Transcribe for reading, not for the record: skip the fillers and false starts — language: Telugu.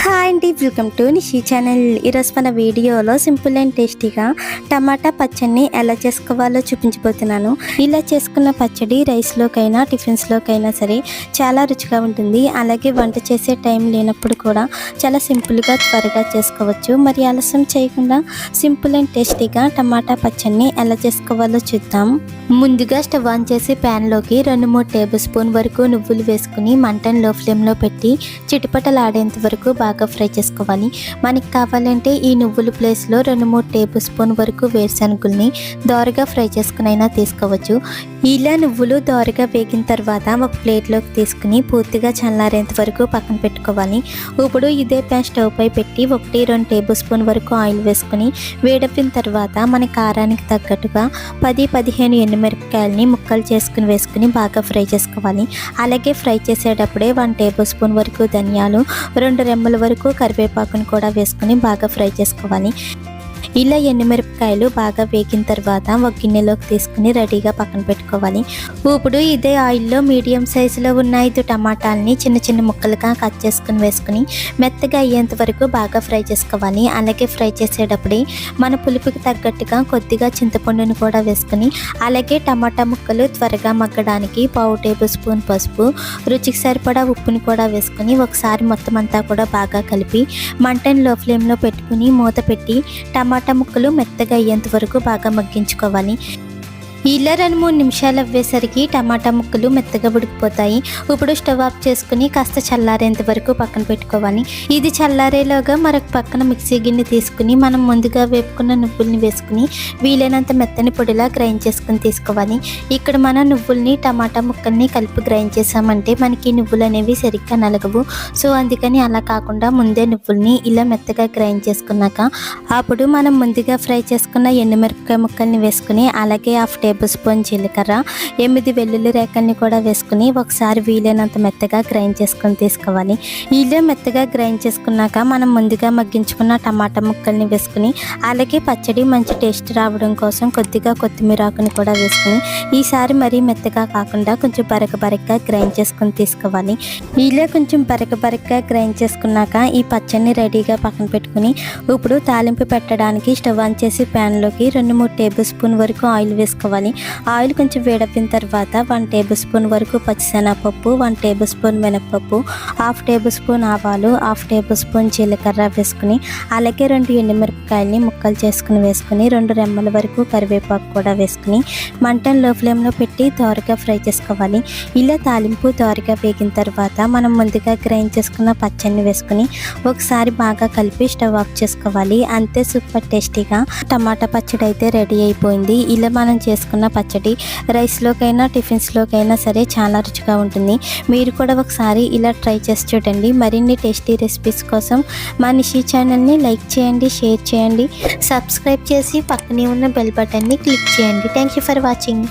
హాయ్ అండి, వెల్కమ్ టు నిషి ఛానల్. ఈరోజు మన వీడియోలో సింపుల్ అండ్ టేస్టీగా టమాటా పచ్చడిని ఎలా చేసుకోవాలో చూపించబోతున్నాను. ఇలా చేసుకున్న పచ్చడి రైస్లోకైనా టిఫిన్స్లోకైనా సరే చాలా రుచిగా ఉంటుంది. అలాగే వంట చేసే టైం లేనప్పుడు కూడా చాలా సింపుల్గా త్వరగా చేసుకోవచ్చు. మరి ఆలస్యం చేయకుండా సింపుల్ అండ్ టేస్టీగా టమాటా పచ్చడిని ఎలా చేసుకోవాలో చూద్దాం. ముందుగా స్టవ్ ఆన్ చేసి ప్యాన్లోకి 2-3 టేబుల్ స్పూన్ వరకు నువ్వులు వేసుకుని మంటను లో ఫ్లేమ్లో పెట్టి చిటపటలాడేంత వరకు బాగా ఫ్రై చేసుకోవాలి. మనకి కావాలంటే ఈ నువ్వుల ప్లేస్లో 2-3 టేబుల్ స్పూన్ వరకు వేరుశనగుల్ని దోరగా ఫ్రై చేసుకునైనా తీసుకోవచ్చు. ఇలా నువ్వులు దోరగా వేగిన తర్వాత ఒక ప్లేట్లోకి తీసుకుని పూర్తిగా చల్లారేంత వరకు పక్కన పెట్టుకోవాలి. ఇప్పుడు ఇదే ప్యాన్ స్టవ్ పై పెట్టి 1-2 టేబుల్ స్పూన్ వరకు ఆయిల్ వేసుకుని వేడెక్కిన తర్వాత మన కారానికి తగ్గట్టుగా 10-15 ఎండుమిరపకాయలని ముక్కలు చేసుకుని వేసుకుని బాగా ఫ్రై చేసుకోవాలి. అలాగే ఫ్రై చేసేటప్పుడే 1 టేబుల్ స్పూన్ వరకు ధనియాలు, 2 రెమ్మల వరకు కరివేపాకును కూడా వేసుకుని బాగా ఫ్రై చేసుకోవాలి. ఇలా ఎండుమిరపకాయలు బాగా వేగిన తర్వాత ఒక గిన్నెలోకి తీసుకుని రెడీగా పక్కన పెట్టుకోవాలి. ఇప్పుడు ఇదే ఆయిల్లో మీడియం సైజులో ఉన్న 5 టమాటాలని చిన్న చిన్న ముక్కలుగా కట్ చేసుకుని వేసుకుని మెత్తగా అయ్యేంత వరకు బాగా ఫ్రై చేసుకోవాలి. అలాగే ఫ్రై చేసేటప్పుడే మన పులుపుకి తగ్గట్టుగా కొద్దిగా చింతపండును కూడా వేసుకుని అలాగే టమాటా ముక్కలు త్వరగా మగ్గడానికి 1/2 టేబుల్ స్పూన్ పసుపు, రుచికి సరిపడా ఉప్పుని కూడా వేసుకుని ఒకసారి మొత్తం అంతా కూడా బాగా కలిపి మంటను లో ఫ్లేమ్లో పెట్టుకుని మూత పెట్టి టమాటా ముక్కలు మెత్తగా అయ్యేంత వరకు బాగా మగ్గించుకోవాలి. ఇలా 2-3 నిమిషాలు అవ్వేసరికి టమాటా ముక్కలు మెత్తగా ఉడికిపోతాయి. ఇప్పుడు స్టవ్ ఆఫ్ చేసుకుని కాస్త చల్లారేంత వరకు పక్కన పెట్టుకోవాలి. ఇది చల్లారేలోగా మరొక పక్కన మిక్సీ గిన్నె తీసుకుని మనం ముందుగా వేపుకున్న నువ్వుల్ని వేసుకుని వీలైనంత మెత్తని పొడిలా గ్రైండ్ చేసుకుని తీసుకోవాలి. ఇక్కడ మన నువ్వుల్ని టమాటా ముక్కల్ని కలిపి గ్రైండ్ చేసామంటే మనకి నువ్వులు అనేవి సరిగ్గా నలగవు. సో అందుకని అలా కాకుండా ముందే నువ్వుల్ని ఇలా మెత్తగా గ్రైండ్ చేసుకున్నాక అప్పుడు మనం ముందుగా ఫ్రై చేసుకున్న ఎండుమిరపకాయ ముక్కల్ని వేసుకుని అలాగే 1/2 టేబుల్ స్పూన్ జీలకర్ర, 8 వెల్లుల్లి రేకల్ని కూడా వేసుకుని ఒకసారి వీలైనంత మెత్తగా గ్రైండ్ చేసుకొని తీసుకోవాలి. ఇలా మెత్తగా గ్రైండ్ చేసుకున్నాక మనం ముందుగా మగ్గించుకున్న టమాటా ముక్కల్ని వేసుకుని అలాగే పచ్చడి మంచి టేస్ట్ రావడం కోసం కొద్దిగా కొత్తిమీర ఆకుని కూడా వేసుకుని ఈసారి మరీ మెత్తగా కాకుండా కొంచెం బరకగా గ్రైండ్ చేసుకొని తీసుకోవాలి. ఇలా కొంచెం బరకగా గ్రైండ్ చేసుకున్నాక ఈ పచ్చడిని రెడీగా పక్కన పెట్టుకుని ఇప్పుడు తాలింపు పెట్టడానికి స్టవ్ ఆన్ చేసి ప్యాన్లోకి 2-3 టేబుల్ స్పూన్ వరకు ఆయిల్ వేసుకోవాలి. ఆయిల్ కొంచెం వేడెక్కిన తర్వాత 1 టేబుల్ స్పూన్ వరకు పచ్చిశనగపప్పు, 1 టేబుల్ స్పూన్ మినపప్పు, 1/2 టేబుల్ స్పూన్ ఆవాలు, 1/2 టేబుల్ స్పూన్ జీలకర్ర వేసుకుని అలాగే 2 ఎండుమిరపకాయలని ముక్కలు చేసుకుని వేసుకుని 2 రెమ్మల వరకు కరివేపాకు కూడా వేసుకుని మంటను లో ఫ్లేమ్లో పెట్టి దోరగా ఫ్రై చేసుకోవాలి. ఇలా తాలింపు దోరగా వేగిన తర్వాత మనం ముందుగా గ్రైండ్ చేసుకున్న పచ్చడిని వేసుకుని ఒకసారి బాగా కలిపి స్టవ్ ఆఫ్ చేసుకోవాలి. అంతే, సూపర్ టేస్టీగా టమాటా పచ్చడి అయితే రెడీ అయిపోయింది. ఇలా మనం చేసుకున్న పచ్చడి రైస్లోకైనా టిఫిన్స్లోకైనా సరే చాలా రుచిగా ఉంటుంది. మీరు కూడా ఒకసారి ఇలా ట్రై చేసి చూడండి. మరిన్ని టేస్టీ రెసిపీస్ కోసం మా నిషి ఛానల్ని లైక్ చేయండి, షేర్ చేయండి, సబ్స్క్రైబ్ చేసి పక్కనే ఉన్న బెల్ బటన్ని క్లిక్ చేయండి. Thank you for watching.